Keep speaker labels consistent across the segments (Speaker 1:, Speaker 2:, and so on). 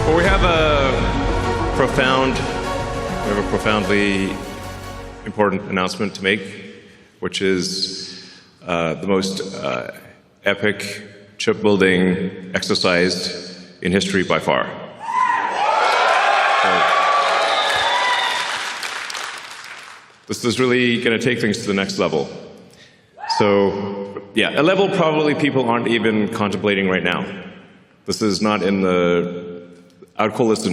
Speaker 1: Well, we have a profoundly important announcement to make, which is the most epic chip-building exercise in history by far. This is really going to take things to the next level. So, yeah, a level probably people aren't even contemplating right now. This is not in the, I would call this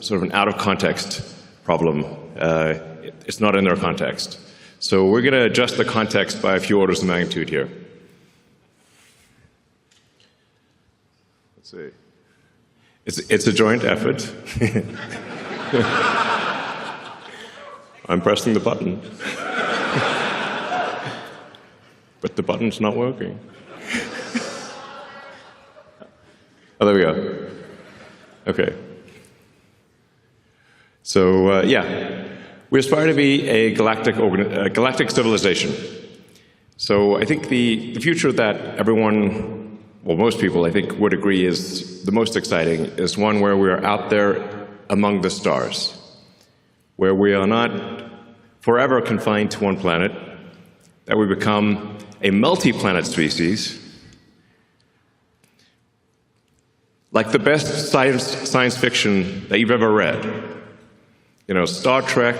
Speaker 1: sort of an out-of-context problem. It's not in their context. So we're going to adjust the context by a few orders of magnitude here. Let's see. It's a joint effort. I'm pressing the button. But the button's not working. Oh, there we go. Okay. So, yeah, we aspire to be a galactic civilization. So I think the future that everyone, well, most people, I think, would agree is the most exciting is one where we are out there among the stars, where we are not forever confined to one planet, that we become a multi-planet species, like the best science fiction that you've ever read. You know, Star Trek,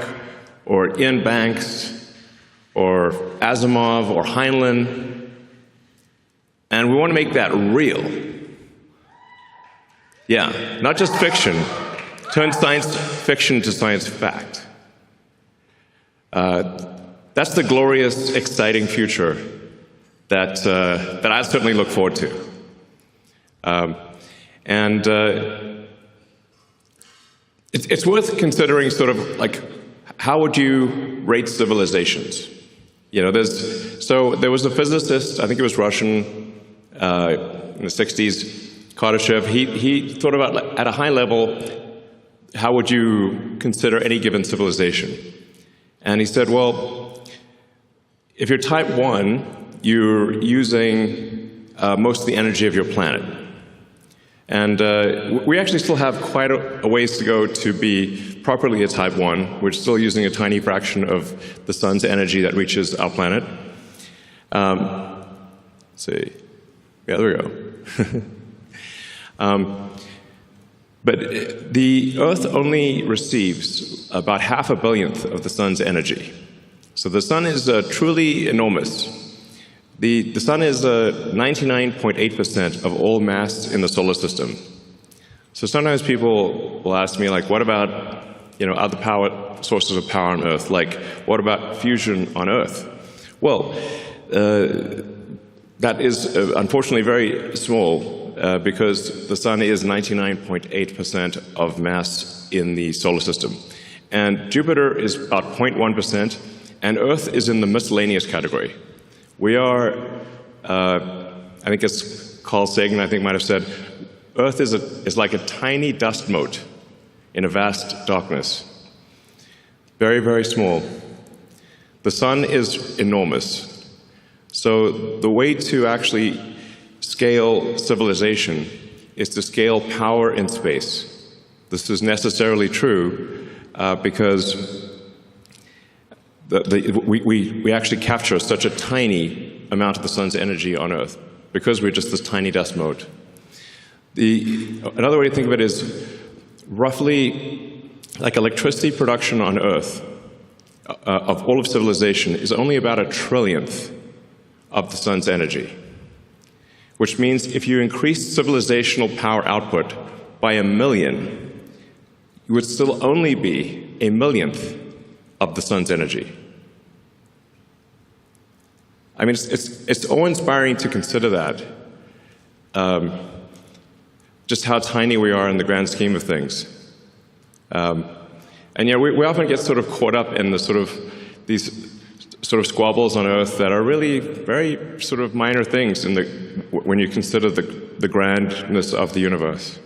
Speaker 1: or Ian Banks, or Asimov, or Heinlein. And we want to make that real. Yeah, not just fiction. Turn science fiction to science fact. That's the glorious, exciting future that I certainly look forward to. It's worth considering sort of like, how would you rate civilizations? You know, there was a physicist, I think it was Russian, in the 60s, Karadashov. He thought about, at a high level, how would you consider any given civilization? And he said, well, if you're type 1, you're using most of the energy of your planet. And we actually still have quite a ways to go to be properly a type 1. We're still using a tiny fraction of the sun's energy that reaches our planet. Let's see. Yeah, there we go. But the Earth only receives about 0.5 billionth of the sun's energy. So the sun is truly enormous. The sun is 99.8% of all mass in the solar system. So sometimes people will ask me, like, what about, you know, other power sources of power on Earth? Like, what about fusion on Earth? Well, that is unfortunately very small because the sun is 99.8% of mass in the solar system. And Jupiter is about 0.1%, and Earth is in the miscellaneous category. We are, I think it's Carl Sagan, I think, might have said, Earth is like a tiny dust mote in a vast darkness. Very, very small. The sun is enormous. So the way to actually scale civilization is to scale power in space. This is necessarily true because we actually capture such a tiny amount of the sun's energy on Earth because we're just this tiny dust mote. Another way to think of it is roughly like electricity production on Earth of all of civilization is only about 1/trillionth of the sun's energy, which means if you increase civilizational power output by 1 million, you would still only be 1 millionth of the sun's energy. I mean, it's awe-inspiring to consider that, just how tiny we are in the grand scheme of things. And yeah, we often get sort of caught up in these sort of squabbles on Earth that are really very sort of minor things when you consider the grandness of the universe.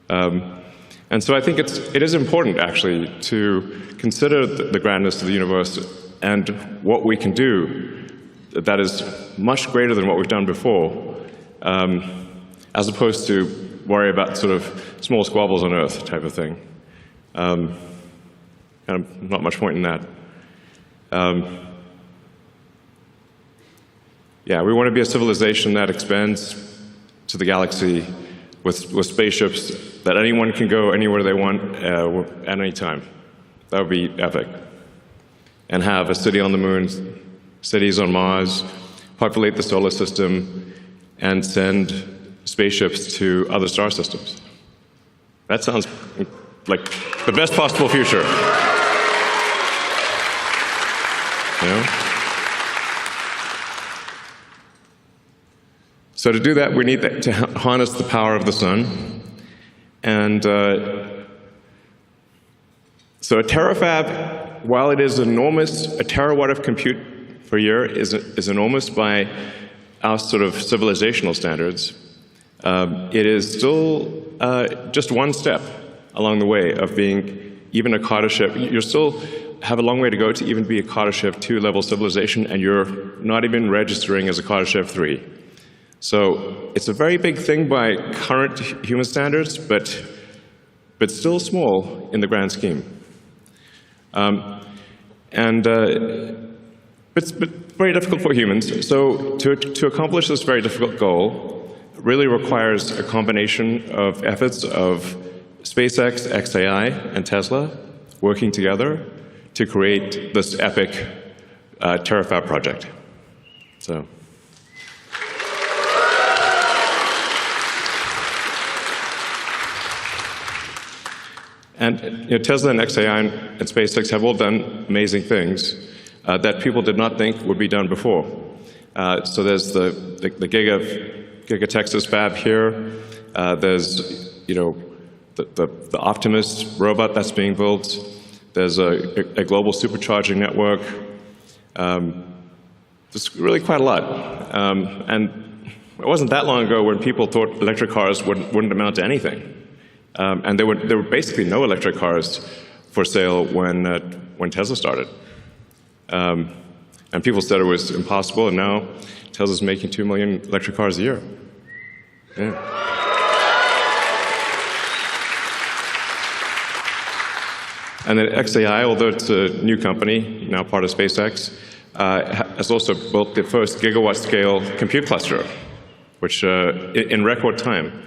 Speaker 1: And so I think it is important, actually, to consider the grandness of the universe and what we can do that is much greater than what we've done before, as opposed to worry about sort of small squabbles on Earth type of thing. Kind of not much point in that. Yeah, we want to be a civilization that expands to the galaxy with spaceships that anyone can go anywhere they want at any time. That would be epic. And have a city on the moon, cities on Mars, populate the solar system, and send spaceships to other star systems. That sounds like the best possible future. You know? So to do that, we need to harness the power of the sun. And so a terafab, while it is enormous, a terawatt of compute per year is enormous by our sort of civilizational standards. It is still just one step along the way of being even a Kardashev. You still have a long way to go to even be a Kardashev 2 level civilization, and you're not even registering as a Kardashev 3. So it's a very big thing by current human standards, but still small in the grand scheme. But very difficult for humans. So to accomplish this very difficult goal really requires a combination of efforts of SpaceX, xAI, and Tesla working together to create this epic TERAFAB project. So. And Tesla and xAI and SpaceX have all done amazing things that people did not think would be done before. So there's the Giga Texas fab here. There's the Optimus robot that's being built. There's a global supercharging network. There's really quite a lot. And it wasn't that long ago when people thought electric cars wouldn't amount to anything. And there were basically no electric cars for sale when Tesla started. And people said it was impossible, and now Tesla's making 2 million electric cars a year. Yeah. And then xAI, although it's a new company, now part of SpaceX, has also built the first gigawatt-scale compute cluster, which in record time.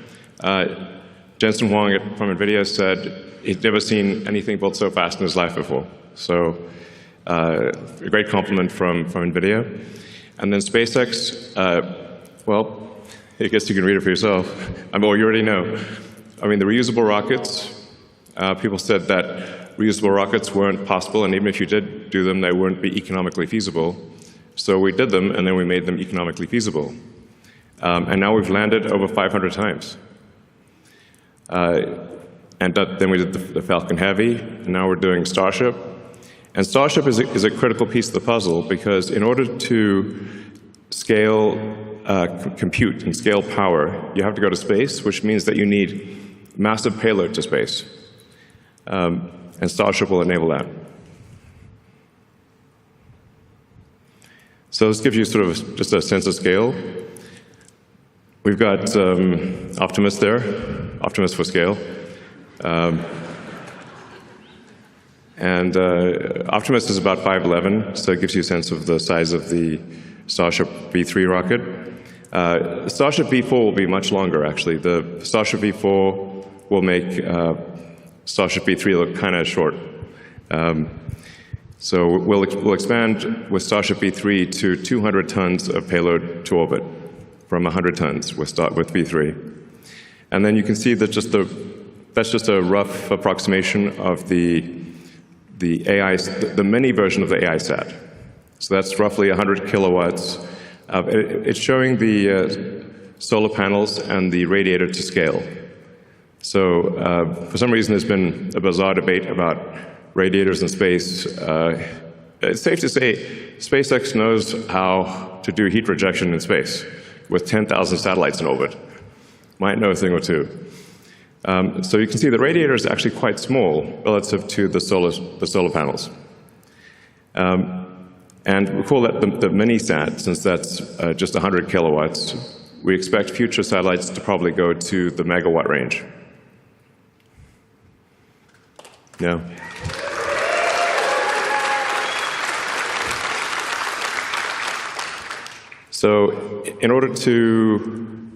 Speaker 1: Jensen Huang from NVIDIA said he'd never seen anything built so fast in his life before. So a great compliment from NVIDIA. And then SpaceX, well, I guess you can read it for yourself. Well, you already know. I mean, the reusable rockets, people said that reusable rockets weren't possible, and even if you did do them, they wouldn't be economically feasible. So we did them, and then we made them economically feasible. And now we've landed over 500 times. Then we did the Falcon Heavy, and now we're doing Starship. And Starship is a critical piece of the puzzle, because in order to scale compute and scale power, you have to go to space, which means that you need massive payload to space. And Starship will enable that. So this gives you sort of just a sense of scale. We've got Optimus there, Optimus for scale. Optimus is about 5'11", so it gives you a sense of the size of the Starship V3 rocket. Starship V4 will be much longer, actually. The Starship V4 will make Starship V3 look kind of short. So we'll expand with Starship V3 to 200 tons of payload to orbit, from 100 tons with V3. And then you can see that that's just a rough approximation of the mini version of the AI sat. So that's roughly 100 kilowatts. It's showing the solar panels and the radiator to scale. So for some reason there's been a bizarre debate about radiators in space. It's safe to say SpaceX knows how to do heat rejection in space with 10,000 satellites in orbit. Might know a thing or two. So you can see the radiator is actually quite small relative to the solar panels. And we call that the mini-sat, since that's just 100 kilowatts. we expect future satellites to probably go to the megawatt range. Yeah. So in order to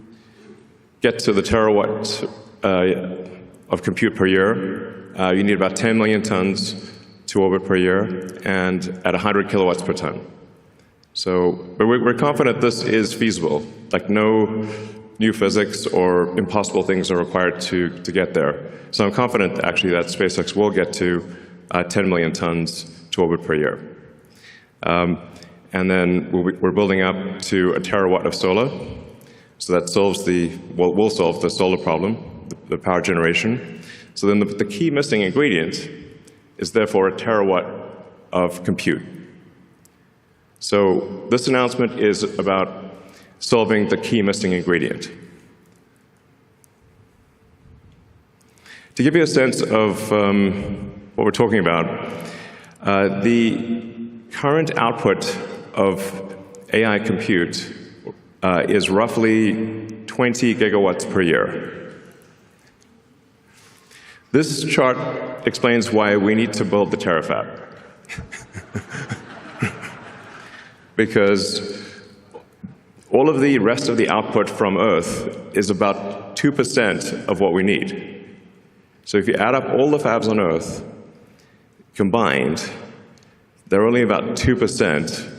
Speaker 1: get to the terawatt of compute per year, you need about 10 million tons to orbit per year, and at 100 kilowatts per ton. So we're confident this is feasible. Like, no new physics or impossible things are required to get there. So I'm confident actually that SpaceX will get to 10 million tons to orbit per year. And then we're building up to a terawatt of solar. So that solves will solve the solar problem, the power generation. So then the key missing ingredient is therefore a terawatt of compute. So this announcement is about solving the key missing ingredient. To give you a sense of what we're talking about, the current output of AI compute is roughly 20 gigawatts per year. This chart explains why we need to build the TERAFAB. Because all of the rest of the output from Earth is about 2% of what we need. So if you add up all the fabs on Earth combined, they're only about 2%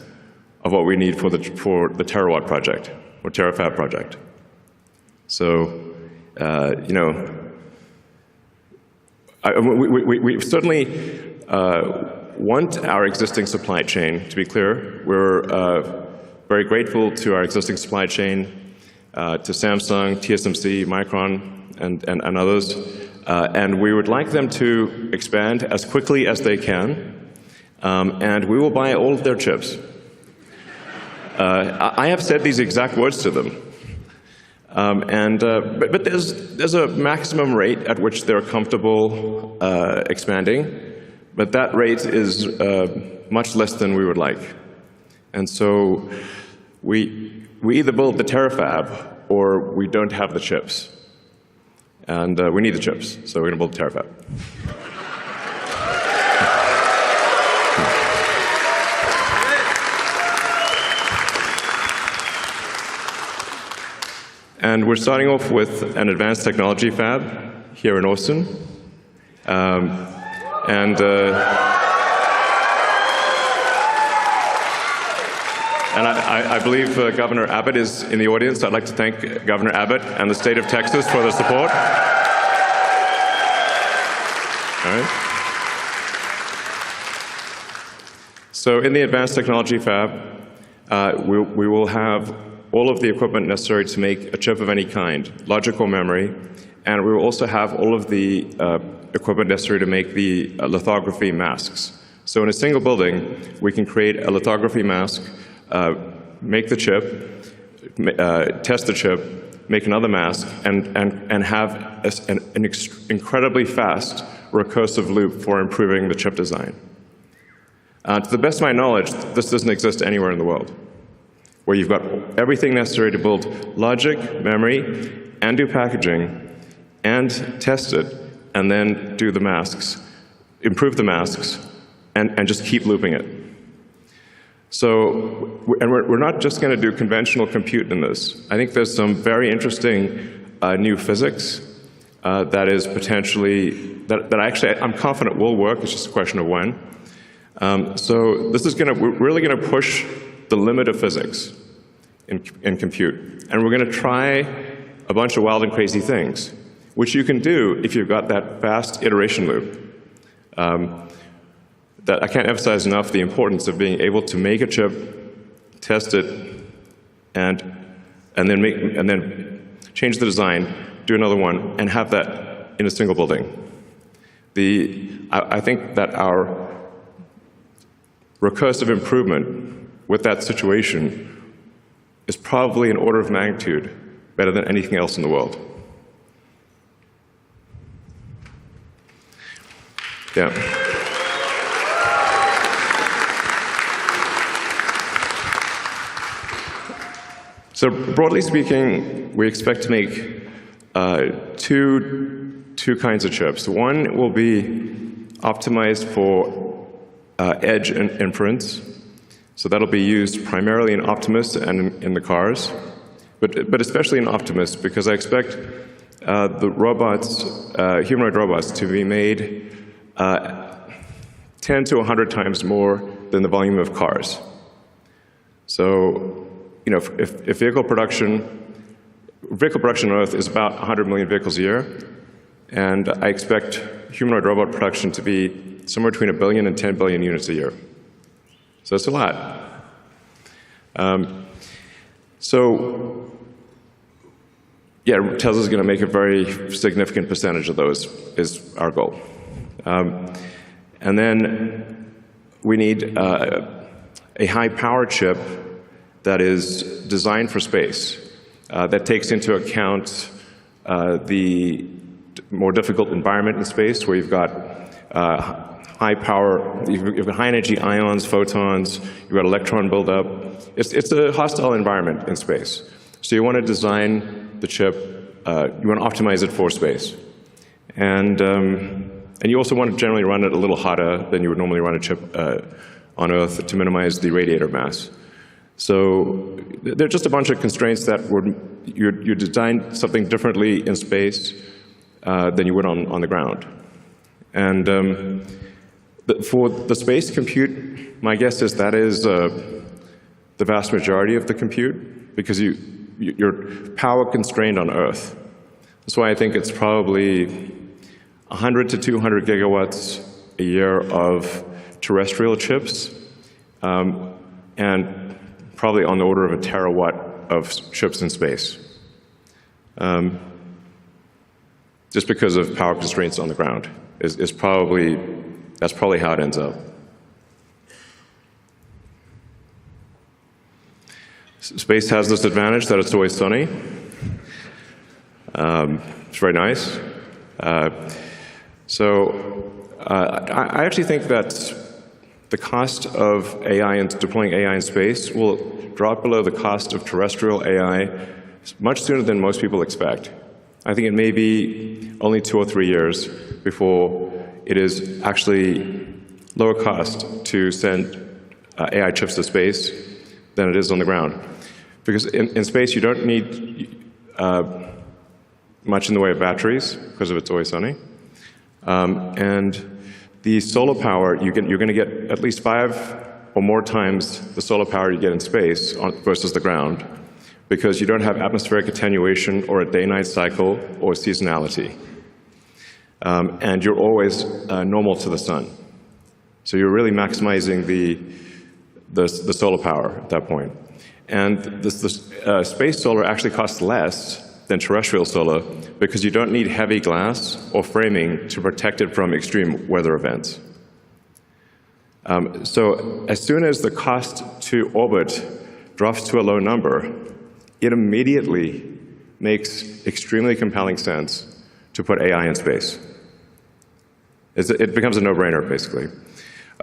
Speaker 1: of what we need for the terawatt project, or TERAFAB project. So, you know, we certainly want our existing supply chain to be clear. We're very grateful to our existing supply chain, to Samsung, TSMC, Micron, and others. And we would like them to expand as quickly as they can, and we will buy all of their chips. I have said these exact words to them. But there's a maximum rate at which they're comfortable expanding, but that rate is much less than we would like. And so we either build the TERAFAB or we don't have the chips. And we need the chips, so we're going to build the TERAFAB. And we're starting off with an advanced technology fab here in Austin. And I believe Governor Abbott is in the audience. I'd like to thank Governor Abbott and the state of Texas for their support. All right. So in the advanced technology fab, we will have all of the equipment necessary to make a chip of any kind, logic or memory, and we will also have all of the equipment necessary to make the lithography masks. So in a single building, we can create a lithography mask, make the chip, test the chip, make another mask, and have an incredibly fast recursive loop for improving the chip design. To the best of my knowledge, this doesn't exist anywhere in the world, where you've got everything necessary to build logic, memory, and do packaging, and test it, and then do the masks, improve the masks, and just keep looping it. So, and we're not just going to do conventional compute in this. I think there's some very interesting new physics that is potentially, that actually I'm confident will work. It's just a question of when. So this is we're really going to push the limit of physics in compute. And we're going to try a bunch of wild and crazy things, which you can do if you've got that fast iteration loop. That I can't emphasize enough the importance of being able to make a chip, test it, and then change the design, do another one, and have that in a single building. I think that our recursive improvement with that situation is probably an order of magnitude better than anything else in the world. Yeah. So broadly speaking, we expect to make two kinds of chips. One will be optimized for edge inference. So that'll be used primarily in Optimus and in the cars, but especially in Optimus, because I expect the robots, humanoid robots, to be made 10 to 100 times more than the volume of cars. So, you know, if vehicle production on Earth is about 100 million vehicles a year, and I expect humanoid robot production to be somewhere between 1 billion and 10 billion units a year. So it's a lot. So, yeah, Tesla's going to make a very significant percentage of those, is our goal. And then we need a high-power chip that is designed for space, that takes into account the more difficult environment in space, where you've got high power, you've got high energy ions, photons, you've got electron buildup. It's a hostile environment in space. So you want to design the chip, you want to optimize it for space. And you also want to generally run it a little hotter than you would normally run a chip on Earth to minimize the radiator mass. So there are just a bunch of constraints that you design something differently in space than you would on the ground. And for the space compute, my guess is that is the vast majority of the compute, because you're power constrained on Earth. That's why I think it's probably 100 to 200 gigawatts a year of terrestrial chips, and probably on the order of 1 terawatt of chips in space. Just because of power constraints on the ground that's probably how it ends up. Space has this advantage that it's always sunny. It's very nice. I actually think that the cost of AI and deploying AI in space will drop below the cost of terrestrial AI much sooner than most people expect. I think it may be only 2 or 3 years before it is actually lower cost to send AI chips to space than it is on the ground. Because in space, you don't need much in the way of batteries, because of it's always sunny. And the solar power, you're going to get at least 5 or more times the solar power you get in space versus the ground, because you don't have atmospheric attenuation or a day-night cycle or seasonality. And you're always normal to the sun. So you're really maximizing the solar power at that point. And the space solar actually costs less than terrestrial solar, because you don't need heavy glass or framing to protect it from extreme weather events. So as soon as the cost to orbit drops to a low number, it immediately makes extremely compelling sense to put AI in space. It becomes a no-brainer, basically.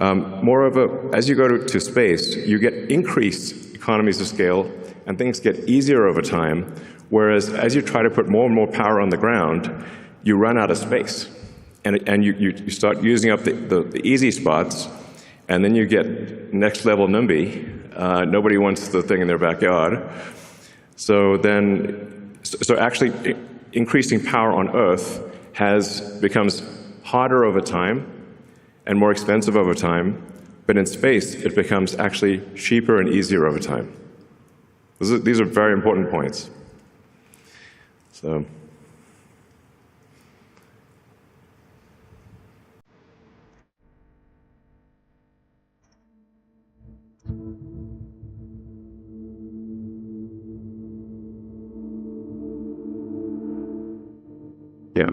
Speaker 1: Moreover, as you go to space, you get increased economies of scale, and things get easier over time, whereas as you try to put more and more power on the ground, you run out of space. And you start using up the easy spots, and then you get next-level NIMBY. Nobody wants the thing in their backyard. So actually increasing power on Earth becomes harder over time and more expensive over time, but in space it becomes actually cheaper and easier over time. These are very important points. So. Yeah.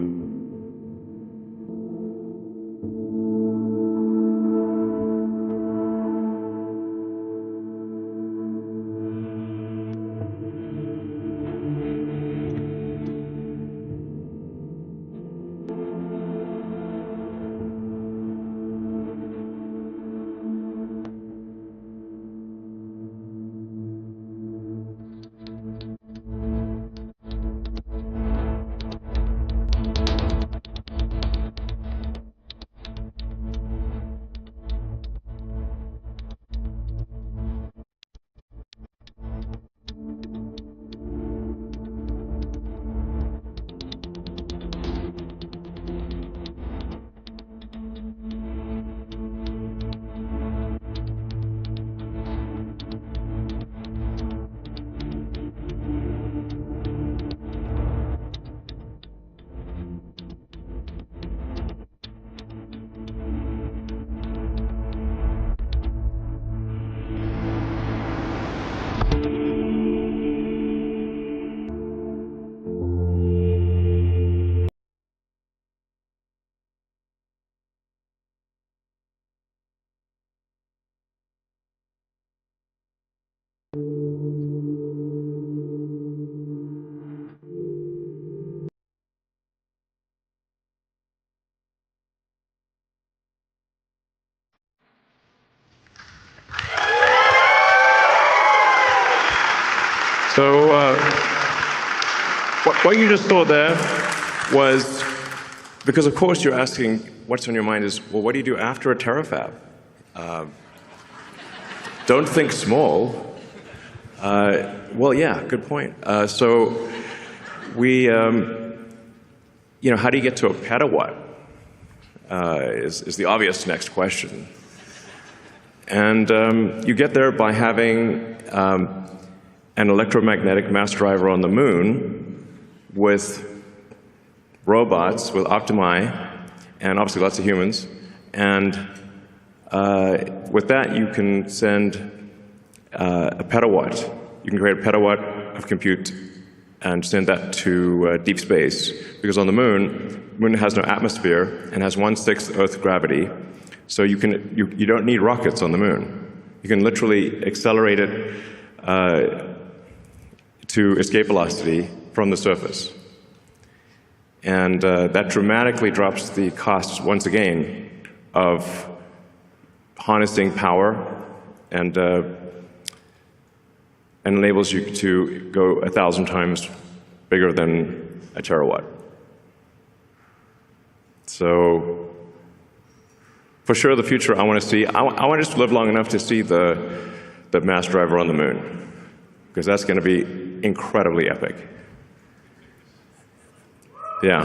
Speaker 1: So what you just saw there was, because of course you're asking, what's on your mind is, well, what do you do after a terafab? Don't think small. Well, yeah, good point. So we, how do you get to a petawatt is the obvious next question. And you get there by having an electromagnetic mass driver on the moon with robots, with Optimi, and obviously lots of humans. And with that, you can send a petawatt. You can create a petawatt of compute and send that to deep space. Because on the moon has no atmosphere and has 1/6 Earth gravity. So you don't need rockets on the moon. You can literally accelerate it to escape velocity from the surface. And that dramatically drops the costs, once again, of harnessing power and enables you to go 1,000 times bigger than a terawatt. So for sure, the future I want to see, I want to just live long enough to see the mass driver on the moon, because that's going to be incredibly epic. Yeah.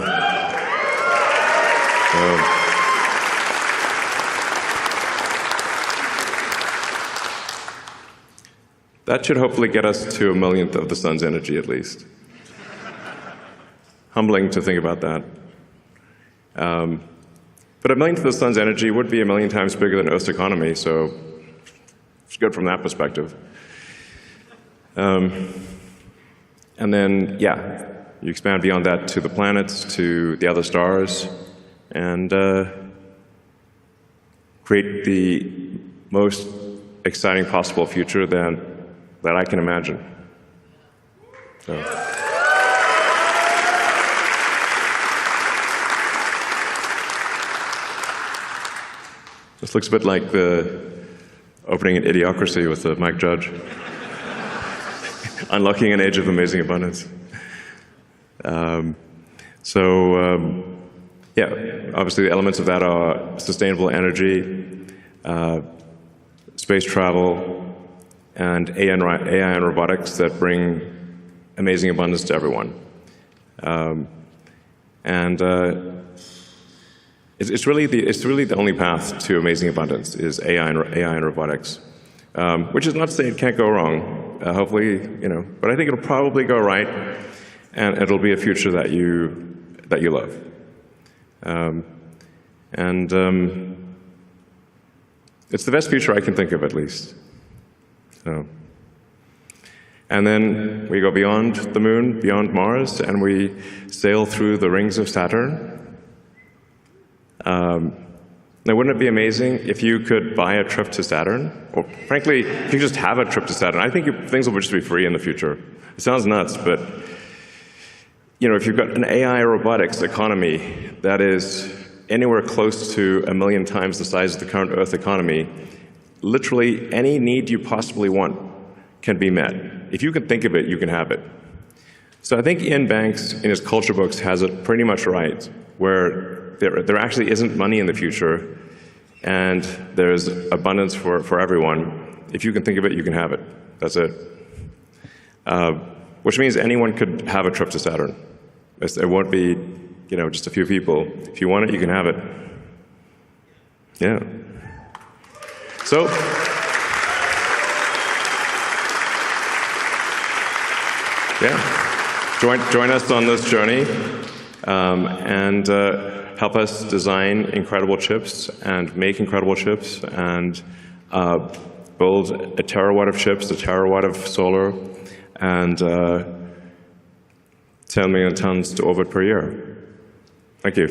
Speaker 1: That should hopefully get us to 1/millionth of the sun's energy, at least. Humbling to think about that. But 1/millionth of the sun's energy would be 1,000,000 times bigger than Earth's economy, so it's good from that perspective. And then, yeah, you expand beyond that to the planets, to the other stars, and create the most exciting possible future that I can imagine. So. This looks a bit like the opening in Idiocracy with Mike Judge. Unlocking an age of amazing abundance. Yeah, obviously the elements of that are sustainable energy, space travel, and AI and robotics that bring amazing abundance to everyone. It's really the only path to amazing abundance is AI and robotics, which is not to say it can't go wrong. Hopefully, but I think it'll probably go right, and it'll be a future that you love. It's the best future I can think of, at least. So. And then we go beyond the moon, beyond Mars, and we sail through the rings of Saturn. Now, wouldn't it be amazing if you could buy a trip to Saturn? Or frankly, if you just have a trip to Saturn. I think things will just be free in the future. It sounds nuts, but if you've got an AI robotics economy that is anywhere close to 1,000,000 times the size of the current Earth economy, literally any need you possibly want can be met. If you can think of it, you can have it. So I think Ian Banks, in his culture books, has it pretty much right, where there actually isn't money in the future, and there's abundance for everyone. If you can think of it, you can have it. That's it. Which means anyone could have a trip to Saturn. It won't be, just a few people. If you want it, you can have it. Yeah. So. Yeah. Join us on this journey, and help us design incredible chips and make incredible chips and build a terawatt of chips, a terawatt of solar, and 10 million tons to orbit per year. Thank you.